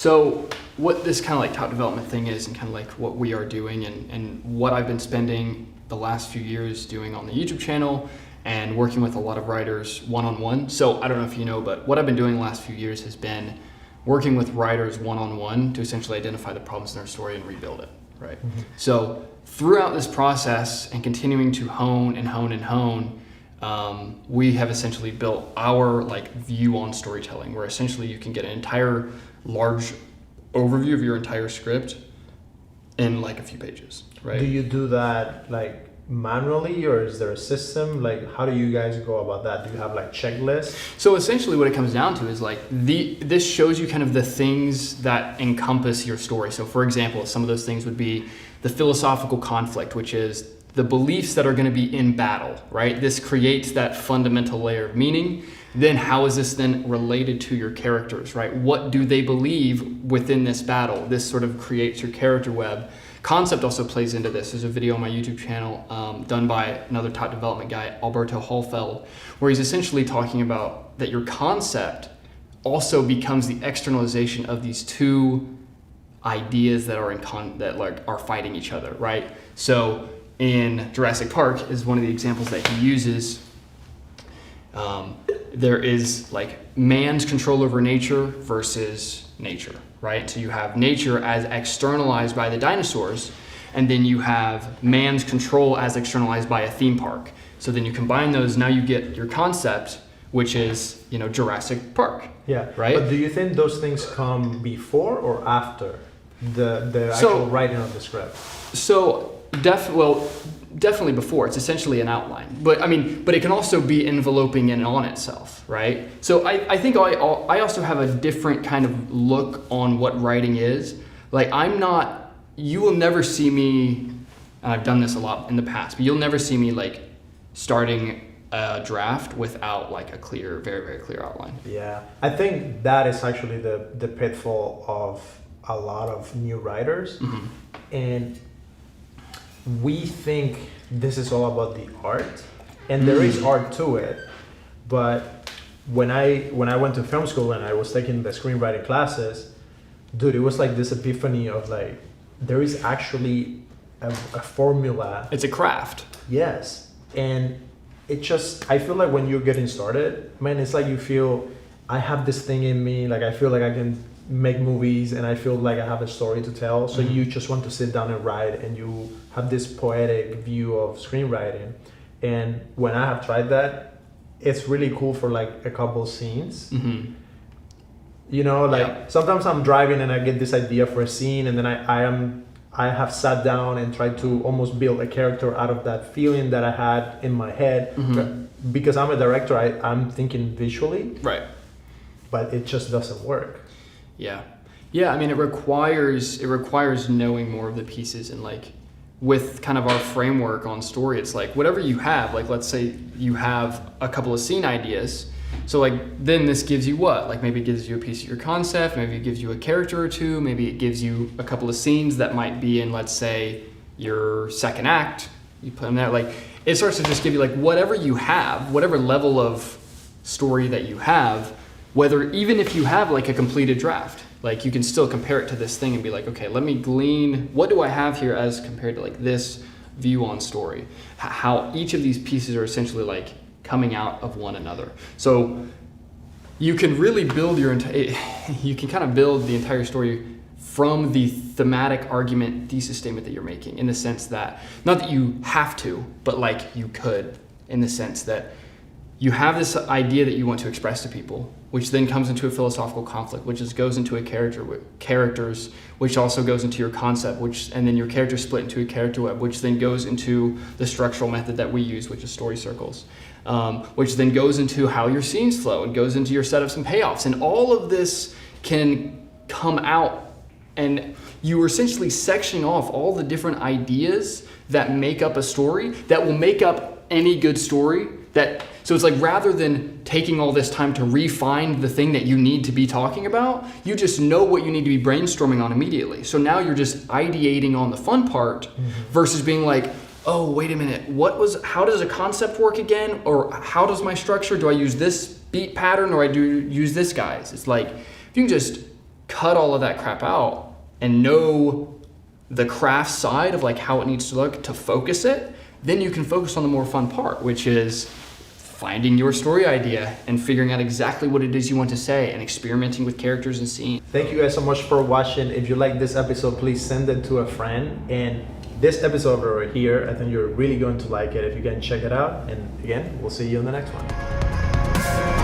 So what this kind of like top development thing is, and kind of like what we are doing, and what I've been spending the last few years doing on the YouTube channel and working with a lot of writers one-on-one. So I don't know if you know, but what I've been doing the last few years has been working with writers one-on-one to essentially identify the problems in their story and rebuild it, right? Mm-hmm. So throughout this process and continuing to hone and hone and hone, we have essentially built our like view on storytelling, where essentially you can get an entire large overview of your entire script in like a few pages, right? Do you do that like manually, or is there a system? Like, how do you guys go about that? Do you have like checklists? So essentially what it comes down to is like this shows you kind of the things that encompass your story. So for example, some of those things would be the philosophical conflict, which is the beliefs that are going to be in battle, right? This creates that fundamental layer of meaning. Then how is this then related to your characters, right? What do they believe within this battle? This sort of creates your character web. Concept also plays into this. There's a video on my YouTube channel done by another top development guy, Alberto Hallfeld, where he's essentially talking about that your concept also becomes the externalization of these two ideas that are are fighting each other, right? So in Jurassic Park is one of the examples that he uses. There is like man's control over nature versus nature, right? So you have nature as externalized by the dinosaurs, and then you have man's control as externalized by a theme park. So then you combine those, now you get your concept, which is, you know, Jurassic Park. Yeah, right? But do you think those things come before or after the actual writing of the script? So definitely before. It's essentially an outline, but it can also be enveloping in on itself, right? So I think I also have a different kind of look on what writing is. Like you will never see me, and I've done this a lot in the past, but you'll never see me like starting a draft without like a clear, very, very clear outline. Yeah, I think that is actually the pitfall of a lot of new writers. Mm-hmm. And we think this is all about the art, and there is art to it, but when I went to film school and I was taking the screenwriting classes, dude, it was like this epiphany of like, there is actually a formula. It's a craft. Yes. And I feel like when you're getting started, man, it's like you feel, I have this thing in me, like I feel like I can make movies and I feel like I have a story to tell. So you just want to sit down and write, and you have this poetic view of screenwriting. And when I have tried that, it's really cool for like a couple scenes. Mm-hmm. You know, like sometimes I'm driving and I get this idea for a scene, and then I have sat down and tried to almost build a character out of that feeling that I had in my head. Mm-hmm. Because I'm a director, I'm thinking visually. Right. But it just doesn't work. Yeah. I mean, it requires knowing more of the pieces, and like with kind of our framework on story, it's like whatever you have, like let's say you have a couple of scene ideas. So like then this gives you what? Like maybe it gives you a piece of your concept, maybe it gives you a character or two, maybe it gives you a couple of scenes that might be in, let's say, your second act. You put them there. Like it starts to just give you like whatever you have, whatever level of story that you have. Whether even if you have like a completed draft, like you can still compare it to this thing and be like, okay, let me glean, what do I have here as compared to like this view on story? How each of these pieces are essentially like coming out of one another. So you can really build you can kind of build the entire story from the thematic argument thesis statement that you're making, in the sense that, not that you have to, but like you could, in the sense that you have this idea that you want to express to people, which then comes into a philosophical conflict, which goes into a characters, which also goes into your concept, and then your characters split into a character web, which then goes into the structural method that we use, which is story circles, which then goes into how your scenes flow and goes into your setups and payoffs. And all of this can come out, and you are essentially sectioning off all the different ideas that make up a story, that will make up any good story. So it's like, rather than taking all this time to refine the thing that you need to be talking about, you just know what you need to be brainstorming on immediately. So now you're just ideating on the fun part, versus being like, oh, wait a minute, how does a concept work again? Or how does my structure, do I use this beat pattern or use this guy's? It's like, if you can just cut all of that crap out and know the craft side of like how it needs to look to focus it, then you can focus on the more fun part, which is finding your story idea and figuring out exactly what it is you want to say and experimenting with characters and scenes. Thank you guys so much for watching. If you like this episode, please send it to a friend. And this episode over here, I think you're really going to like it if you can check it out. And again, we'll see you in the next one.